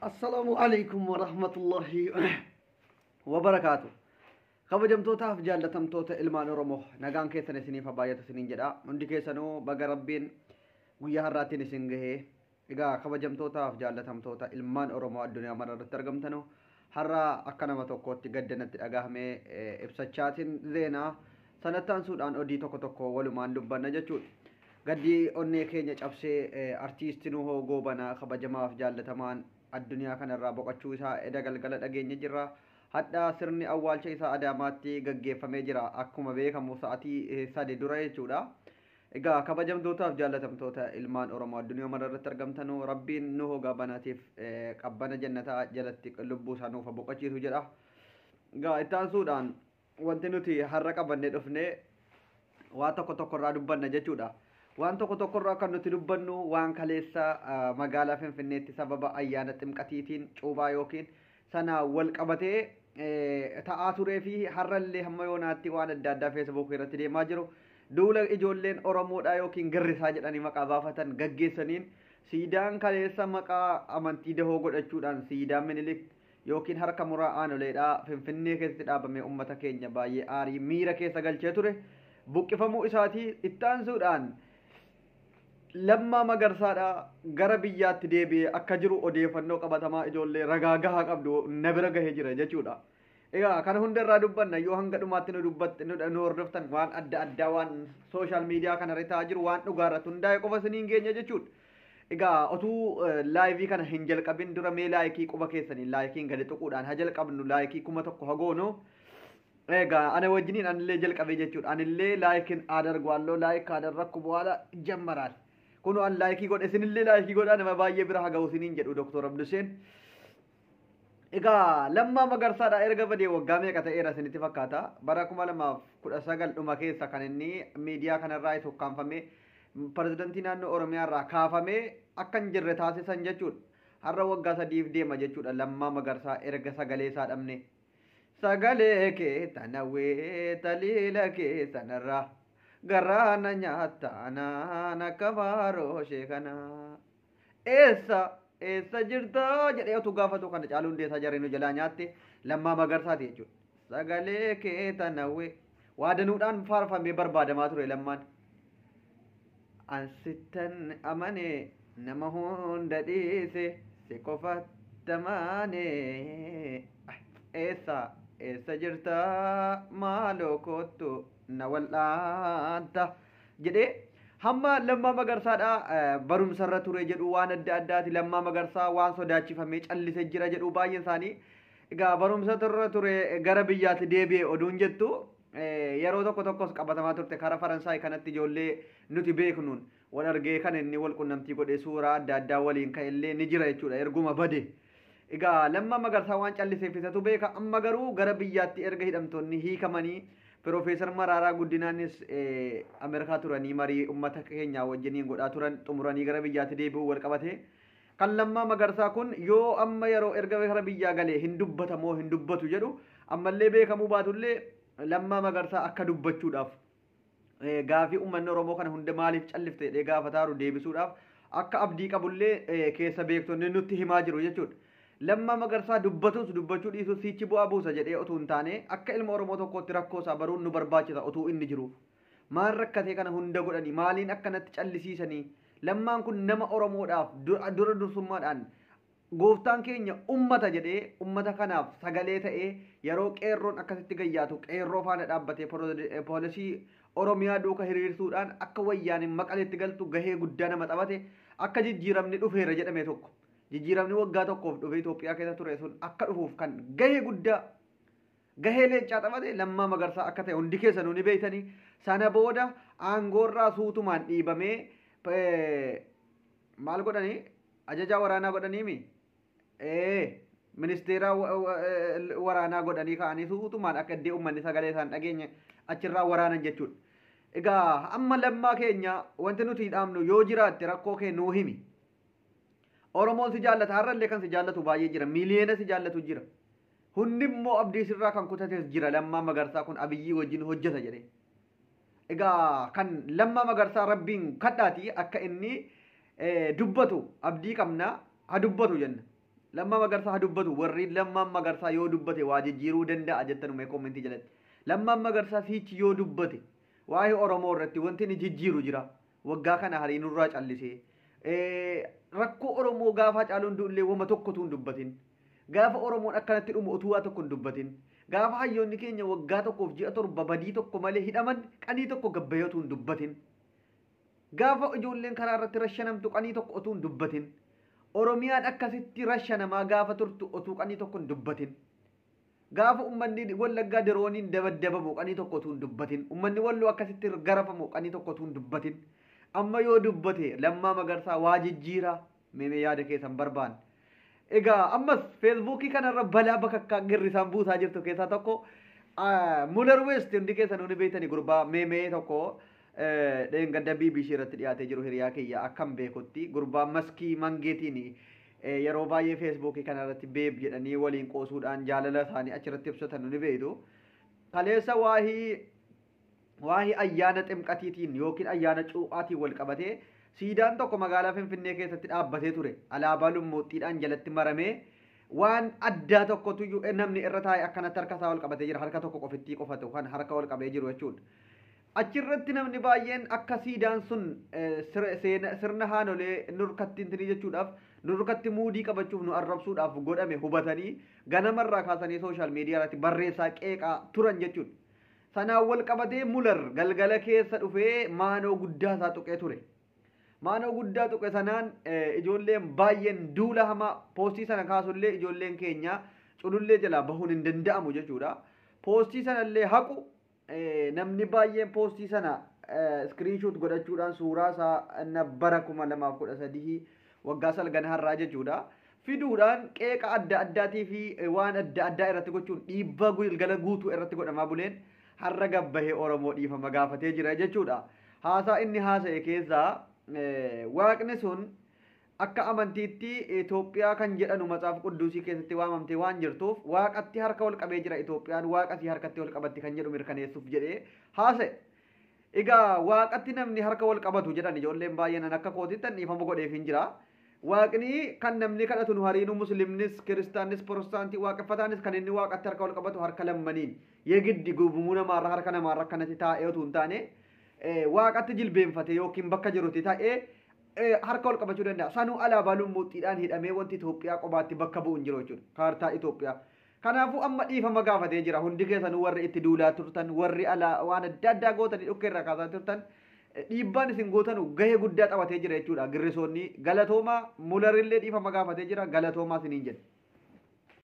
Assalamualaikum warahmatullahi wabarakatuh. Kabajamtootaaf jaallatamtoota ilmaan Oromoo nagaan keessan isiniif baay'atu isiniin jedha. Hundi keessanuu baga Rabbiin guyyaa har'aatiin isin gahee. Egaa kabajamtootaaf jaallatamtoota ilmaan Oromoo addunyaa mararratti argamtanuu har'a akka nama tokkootti gaddanatti dhagahamee ibsachaatiin zeenaa sanattaan suudhaan odii tokko tokko walumaan dubbanna jechuudha. Gaddii onnee keenya cabsee artiistinuu hoogoo banaa kabajamaaf jaallatamaan addunyaa kanarraa boqochuu isaa eda galgala dhageenya jirra. Hadhaa sirni awwaalcha isaa Adaamaatti gaggeeffamee jira akkuma beekamu sa'atii 3 dura jechuudha. Egaa kabajamtootaaf jaallatamtoota ilmaan Oromoo addunyaa mararratti argamtanuu Rabbiin nu hoogaa banaatiif qabbana jannataa jalatti lubbuu isaa nuuf boqochiisu jedha. Egaa ittaan suudhaan wanti nuti har'a qabannee dhufnee waan tokko tokkorraa dubbanna jechuudha. Waan tokko tokkorraa kan nuti dubbannu waan kaleessa magaalaa Finfinneetti sababa ayyaana ximqatiitiin cuubaa yookiin sana wal qabatee ta'aa turee fi har'allee hamma yoonaatti waan adda addaa feesbuuk irratti deemaa jiru. Duula ijoolleen Oromoodhaa yookiin Garrisaa jedhanii maqaa baafatan gaggeessaniin siidaan kaleessa maqaa amantii dahoo godhachuudhaan siidaan Minilik yookiin harka muraa aanoleedhaa Finfinnee keessatti dhaabamee uummata keenya baay'ee aarii miira keessa galchee ture. Buqqifamuu isaatii ittaansuudhaan Lammaa Magarsaadhaa gara biyyaatti deebi'ee akka jiru odeeffannoo qabatamaa ijoollee ragaa gahaa qabdu na bira gahee jira jechuudha. Egaa kana hundarraa dubbanna yoo hanga dhumaatti nu hordoftan waan adda addaa waan sooshaal miidiyaa kanarra ta'aa jiru waan dhugaarratti hundaa'e qofa isiniin geenya jechuudha. Egaa otuu laayivii kana hin jalqabin dura mee laayikii quba keessanii laayikiin gadi tuquudhaan ha jalqabnu laayikii 1000 hagoonu. Egaa ana wajjiniin anillee jalqabee jechuudha. Anillee laayikiin adargwaalloo laayik adarrakku bu'aala jammaraal. Kunu an laayikii godhe isinillee laayikii godhaa nama baay'ee bira haga'u isiniin jedhu Dr. Abduseen. Egaa Lammaa Magarsaadhaa erga badee waggaa meeqa ta'eera isinitti fakkaata. Bara 2019 dhuma keessa kan inni miidiyaa kanarraa tokkaanfamee pirezidantii naannoo Oromiyaarraa kaafamee akka hin jirre taasisan jechuudha. Har'a waggaa 3 deema jechuudha Lammaa Magarsaa erga sagalee isaa dhabne. Sagalee kee tanawwee taliila kee sanarraa. Garana nyaatana nakabaaroo sheekana eessa jirta jedhee otu gaafatu kana caaluun deessaa jarinu jalaa nyaatte Lammaa Magarsaati jechuudha. Sagalee kee tanawwee waadanuudhaan faarfamee barbaadamaa ture Lammaan. Ansittan amane nama hunda dhiise si qofatti amane eessa jirta maaloo kottu na wal'aanta jedhee hamma Lammaa Magarsaadhaa barumsarra ture jedhu waan adda addaati. Lammaa Magarsaa waan sodaachifamee callisee jira jedhu baay'een isaanii. Egaa barumsarra ture gara biyyaatti deebi'ee oduun jettu yeroo tokko tokkos qabatamaa turte karaa Faransaay kanatti ijoollee nuti beeknuun wal argee kan inni wal qunnamtii godhee suuraa adda addaa waliin ka'ellee ni jira jechuudha erguma bade. Egaa Lammaa Magarsaa waan calliseeffisatu beeka amma garuu gara biyyaatti erga hidhamtoonni hiikamanii Profeesar Mararaa Guddinaanis Ameerikaa turanii marii uummata keenyaa wajjiniin godhaa turan xumuranii gara biyyaatti deebi'uu wal qabate. Kan Lammaa Magarsaa kun yoo amma yeroo erga gara biyyaa galee hin dubbatamoo hin dubbatu jedhu ammallee beekamuu baatullee Lammaa Magarsaa akka dubbachuudhaaf gaafii uummanni Oromoo kana hunda maaliif callifte jedhee gaafataaru deebisuudhaaf akka abdii qabullee keessa beektonni nutti himaa jiru jechuudha. Lammaa Magarsaa dubbachuu dhiisuu siichi bu'aa buusa jedhee otuu hin taane akka ilma Oromoo tokkootti rakkoo isaa baruun nu barbaachisa otuu inni jiruuf. Maal rakkatee kana hunda godhanii maaliin akkanatti callisiisanii Lammaan kun nama Oromoodhaaf dura dursummaadhaan gooftaan keenya ummata jedhee ummata kanaaf sagalee ta'ee yeroo qeerroon akkasitti gayyaatu qeerroo faana dhaabbatee poolisii Oromiyaa duuka hiriirsuudhaan akka wayyaan maqaleetti galtu gahee guddaa nama taphate akka jijjiiramni dhufeera jedhame tokko. Jijjiiramni waggaa tokkoof dhufe Itoophiyaa keessa ture sun akka dhufuuf kan gahee guddaa gahee leencaa taphate Lammaa Magarsaa akka ta'e hundi keessanuu ni beektanii. Sana booda aangoorraa suutumaan dhiibamee maal godhanii ajajaa waraanaa godhaniimi ministeera waraanaa godhanii ka'anii suutumaan akka iddee uummanni sagalee isaan dhageenye achirraa waraanan jechuudha. Egaa amma Lammaa keenya wanti nuti dhaamnu yoo jiraatte rakkoo kee nuu himi. Oromoon si jaallata har'allee kan si jaallatu baay'ee jira miliyoona si jaallatu jira. Hundi immoo abdii sirraa kan kutates jira Lammaa Magarsaa kun Abiyyii wajjin hojjeta jedhee. Egaa kan Lammaa Magarsaa Rabbiin kadhaati akka inni dubbatu abdii qabna ha dubbatu jenna. Lammaa Magarsaa haa dubbatu warri Lammaan Magarsaa yoo dubbate waa jijjiiruu danda'a jettanuma koomentii jalatti. Lammaan Magarsaa siichi yoo dubbate waa'ee Oromoo irratti wanti inni jijjiiru jira. Waggaa kana harii nurraa callisee. Rakkoo Oromoo gaafa caaluun du'ullee wama tokkotu hin dubbatin. Gaafa Oromoon akkanatti dhumu utuu waa tokko hin dubbatin. Gaafa hayyoonni keenya waggaa tokkoof ji'a torba badii tokko malee hidhaman qanii tokko gabbayyotu hin dubbatin. Gaafa ijoolleen karaa irratti rashanamtu qanii tokko utuu hin dubbatin. Oromiyaan akkasitti rashanamaa gaafa turtu utuu qanii tokko hin dubbatin. Gaafa uummanni Wallaggaa dirooniin dabaddabamu qanii tokko utuu hin dubbatin. Uummanni Walloo akkasitti garafamu qanii tokko utuu hin dubbatin. Amma yoo dubbate Lammaa Magarsaa waa jijjiira mee yaada keessan barbaan. Egaa ammas feesbuukii kanarra balaa bakakkaa girrisaan buusaa jirtu keessaa tokko Muller West hundi keessan hundi beektanii gurbaa meemee tokko dheengadda BBC irratti dhiyaatee jiru hiriyaa kiyya akkam beekutti gurbaa maskii mangeetiin yeroo baay'ee feesbuukii kanarratti beeb jedhanii waliin qoosuudhaan jaalala isaanii achirratti ibsatan hundi beektu. Kaleessa waahii ayyaana ximqatiitiin yookiin ayyaana cuuphaatiin wal qabatee siidaan tokko magaalaa Finfinnee keessatti dhaabbatee ture. Alaabaa lummuuttiidhaan jalatti maramee waan addaa tokkotu namni irra taa'e akkanatti harka isaa wal qabatee jira. Harka tokko qofittii qofatu kan harka wal qabee jiru jechuudha. Achirratti namni baay'een akka siidaan sun sirna haanolee nurkatti intini jechuudhaaf nurkatti muudii qabachuuf nu arrabsuudhaaf godhame hubatanii ganamarraa kaasanii sooshaal miidiyaa irratti barreessaa qeeqaa turan jechuudha. Sanaan wal qabatee Muller galgala keessa dhufee maanoo guddaa isaa tuqee ture. Maanoo guddaa tuqe sanaan ijoolleen baay'een duula hamaa poostii sana kaasullee ijoolleen keenya culullee jalaa bahuun hin danda'amu jechuudha. Poostii sanallee haqu namni baay'een poostii sana iskiriinshuut godhachuudhaan suuraa isaa bara 2013 waggaa salgan har'aa jechuudha. Fiduudhaan qeeqa adda addaatii fi waan adda addaa irratti gochuun dhiibbaa galgala guutuu irratti godhamaa buleen har'a gabbahee Oromoo dhiifama gaafatee jira jechuudha. Haasaa inni haasa'e keessaa waaqni sun akka amantiitti Itoophiyaa kan jedhanu matsaaf qudduusii keessatti waamamtee waan jirtuuf waaqatti harka wal qabee jira Itoophiyaan waaqasii harkatti wal qabatti kan jedhu mirkaneessuuf jedhee haasa'e. Egaa waaqatti namni harka wal qabatu jedhan ijoolleen baay'een akka kootitti dhiifama godheef hin jira. Waaqni kan namni kadhatu nu hariinuu muslimnis kiristaanis protestaantii waaqeffataanis kan inni waaqatti harka wal qabatu harka lammaniin yeegiddi gubumuu namaarra harka namaarra akkanatti taa'ee utuu hin taane waaqatti jilbeenfate yookiin bakka jirutti taa'ee harka wal qabachuu danda'a. Sanuu alaabaa lummuuttiidhaan hidhamee wanti Itoophiyaa qobaatti bakka bu'u hin jiru jechuudha. Kaartaa Itoophiyaa. Kanaafuu amma dhiifama gaafatee jira. Hundi keessanuu warri itti duulaa turtan warri waan adda addaa gootanii dhukkeerraa kaasaa turtan dhiibbaan isin gootanu gahee guddaa taphatee jira jechuudha. Girrisoonni galatoomaa Mullerillee dhiifama gaafatee jira galatoomaa isiniin jedhe.